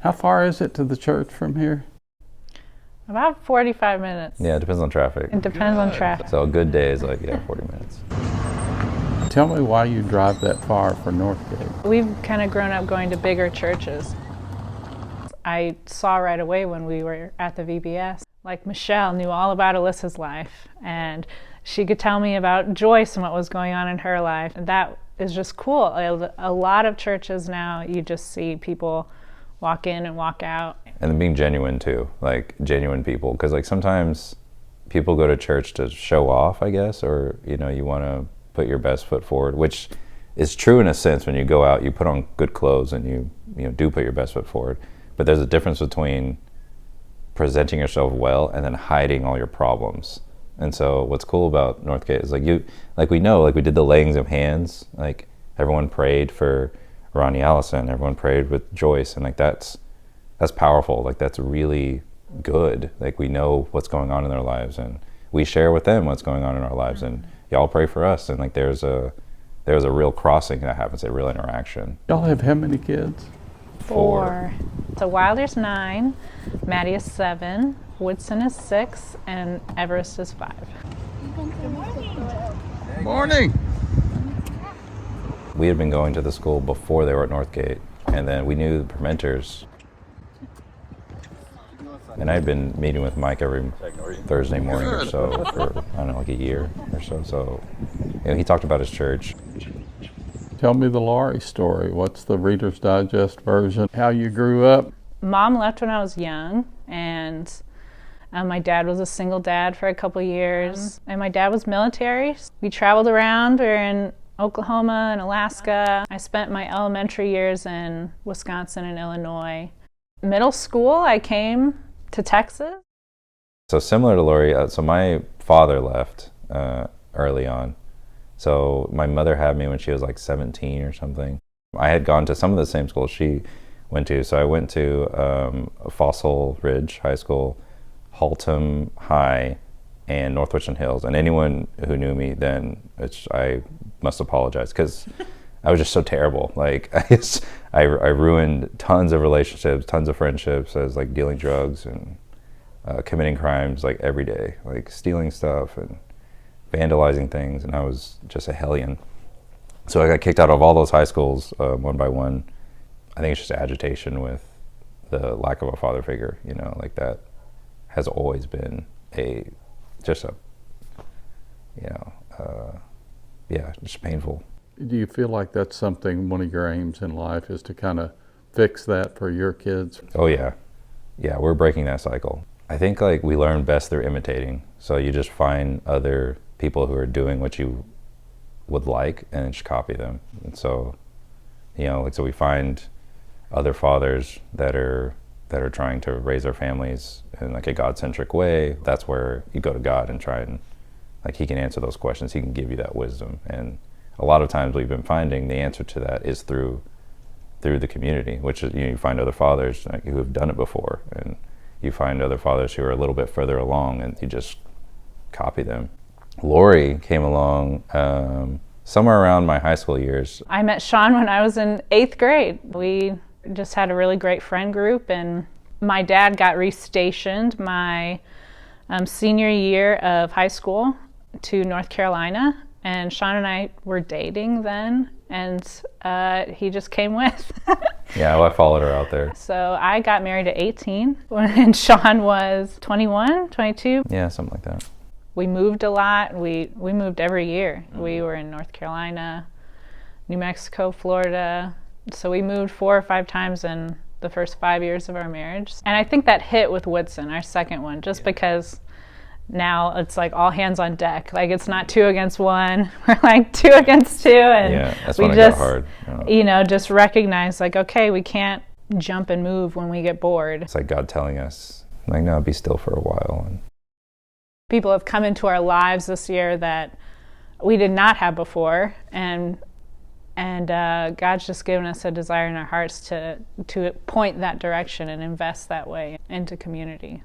How far is it to the church from here? About 45 minutes. Yeah, it depends on traffic. It depends on traffic. So a good day is like, 40 minutes. Tell me why you drive that far for Northgate. We've kind of grown up going to bigger churches. I saw right away when we were at the VBS, like Michelle knew all about Alyssa's life, and she could tell me about Joyce and what was going on in her life. And that is just cool. A lot of churches now, you just see people walk in and walk out. And then being genuine too, like genuine people. Because like sometimes people go to church to show off, I guess, or you want to put your best foot forward, which is true in a sense. When you go out, you put on good clothes and you do put your best foot forward. But there's a difference between presenting yourself well and then hiding all your problems. And so what's cool about Northgate is we did the layings of hands. Like everyone prayed for Ronnie Allison, everyone prayed with Joyce, and like that's powerful. Like that's really good. Like we know what's going on in their lives, and we share with them what's going on in our lives, and y'all pray for us. And like there's a real crossing that happens, a real interaction. Y'all have how many kids? 4. So Wilder's 9, Maddie is 7, Woodson is 6, and Everest is 5. Morning. We had been going to the school before they were at Northgate, and then we knew the Permenters. And I'd been meeting with Mike every Thursday morning or so for, like a year or so. So, he talked about his church. Tell me the Laurie story. What's the Reader's Digest version? How you grew up? Mom left when I was young, and my dad was a single dad for a couple years. And my dad was military. We traveled around. We were in Oklahoma and Alaska. I spent my elementary years in Wisconsin and Illinois. Middle school, I came to Texas. So similar to Lori, so my father left early on. So my mother had me when she was like 17 or something. I had gone to some of the same schools she went to. So I went to Fossil Ridge High School, Haltom High, and North Richland Hills. And anyone who knew me then, I must apologize because I was just so terrible. Like I ruined tons of relationships, tons of friendships. I was like dealing drugs and committing crimes like every day, like stealing stuff and vandalizing things, and I was just a hellion. So I got kicked out of all those high schools one by one. I think it's just agitation with the lack of a father figure, like that has always been just painful. Do you feel like that's something, one of your aims in life is to kind of fix that for your kids? Oh yeah, we're breaking that cycle. I think like we learn best through imitating. So you just find other people who are doing what you would like and just copy them. And so, so we find other fathers that are trying to raise their families in like a God-centric way. That's where you go to God and try and like he can answer those questions. He can give you that wisdom. And a lot of times we've been finding the answer to that is through the community, which is, you find other fathers like, who have done it before, and you find other fathers who are a little bit further along, and you just copy them. Lori came along somewhere around my high school years. I met Shon when I was in 8th grade. We just had a really great friend group, and my dad got restationed my senior year of high school to North Carolina, and Shon and I were dating then, and he just came with. Yeah, well, I followed her out there. So I got married at 18, and Shon was 21, 22. Yeah, something like that. We moved a lot. We moved every year. Mm-hmm. We were in North Carolina, New Mexico, Florida. So we moved 4 or 5 times in the first 5 years of our marriage. And I think that hit with Woodson, our second one, just because now it's like all hands on deck. Like it's not 2 against 1. We're like 2 against 2. And that's we when just, it got hard. Just recognize like, okay, we can't jump and move when we get bored. It's like God telling us, like, no, be still for a while. And people have come into our lives this year that we did not have before, and God's just given us a desire in our hearts to point that direction and invest that way into community.